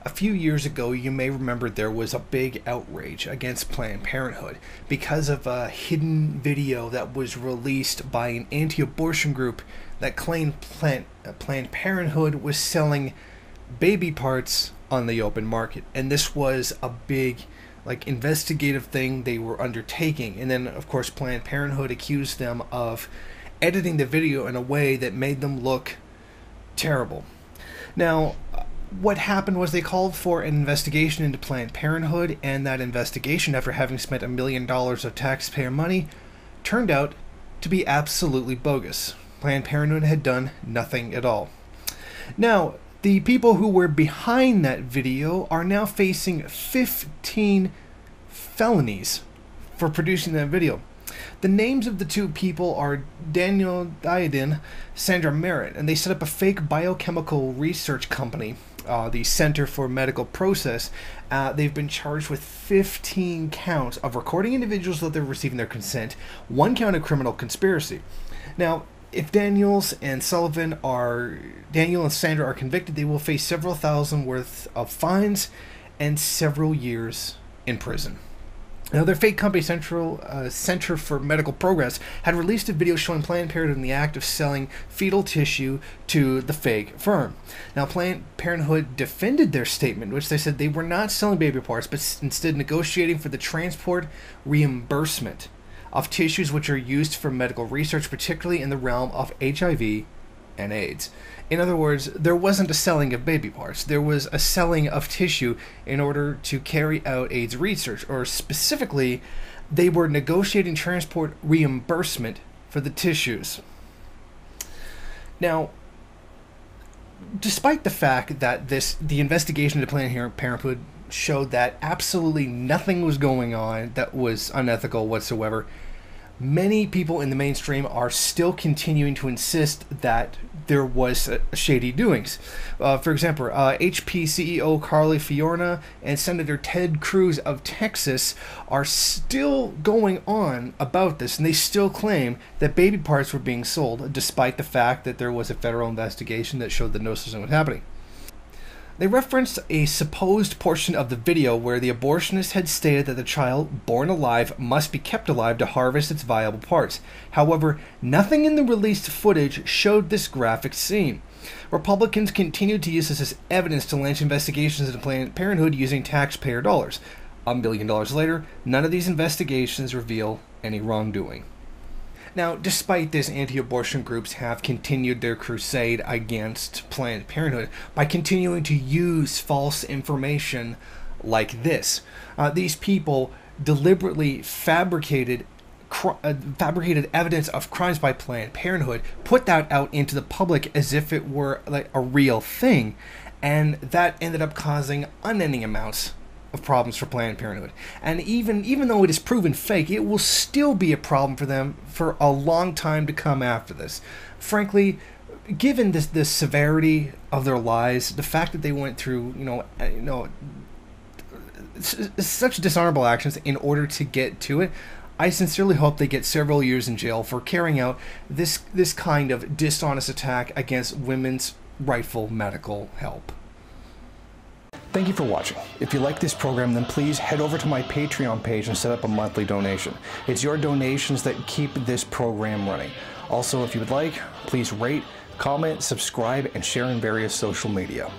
A few years ago, you may remember there was a big outrage against Planned Parenthood because of a hidden video that was released by an anti-abortion group that claimed Planned Parenthood was selling baby parts on the open market. And this was a big investigative thing they were undertaking. And then, of course, Planned Parenthood accused them of editing the video in a way that made them look terrible. Now, what happened was they called for an investigation into Planned Parenthood, and that investigation, after having spent $1 million of taxpayer money, turned out to be absolutely bogus. Planned Parenthood had done nothing at all. Now, the people who were behind that video are now facing 15 felonies for producing that video. The names of the two people are Daleidan, Sandra, Merrit, and they set up a fake biochemical research company, the Center for Medical Process. They've been charged with 15 counts of recording individuals that they're receiving their consent, 1 count of criminal conspiracy. Now, if Daniel and Sandra are convicted, they will face several thousand worth of fines and several years in prison. Now, their fake company, Center for Medical Progress, had released a video showing Planned Parenthood in the act of selling fetal tissue to the fake firm. Now, Planned Parenthood defended their statement, which they said they were not selling baby parts, but instead negotiating for the transport reimbursement of tissues which are used for medical research, particularly in the realm of HIV and AIDS. In other words, there wasn't a selling of baby parts. There was a selling of tissue in order to carry out AIDS research, or specifically, they were negotiating transport reimbursement for the tissues. Now, despite the fact that the investigation into Planned Parenthood showed that absolutely nothing was going on that was unethical whatsoever, many people in the mainstream are still continuing to insist that there was shady doings. For example, HP CEO Carly Fiorina and Senator Ted Cruz of Texas are still going on about this, and they still claim that baby parts were being sold, despite the fact that there was a federal investigation that showed that no such thing was happening. They referenced a supposed portion of the video where the abortionist had stated that the child born alive must be kept alive to harvest its viable parts. However, nothing in the released footage showed this graphic scene. Republicans continued to use this as evidence to launch investigations into Planned Parenthood using taxpayer dollars. $1 billion later, none of these investigations reveal any wrongdoing. Now, despite this, anti-abortion groups have continued their crusade against Planned Parenthood by continuing to use false information like this. These people deliberately fabricated evidence of crimes by Planned Parenthood, put that out into the public as if it were like a real thing, and that ended up causing unending amounts of problems for Planned Parenthood. And even though it is proven fake, it will still be a problem for them for a long time to come after this. Frankly, given the severity of their lies, the fact that they went through such dishonorable actions in order to get to it, I sincerely hope they get several years in jail for carrying out this kind of dishonest attack against women's rightful medical help. Thank you for watching. If you like this program, then please head over to my Patreon page and set up a monthly donation. It's your donations that keep this program running. Also, if you would like, please rate, comment, subscribe, and share in various social media.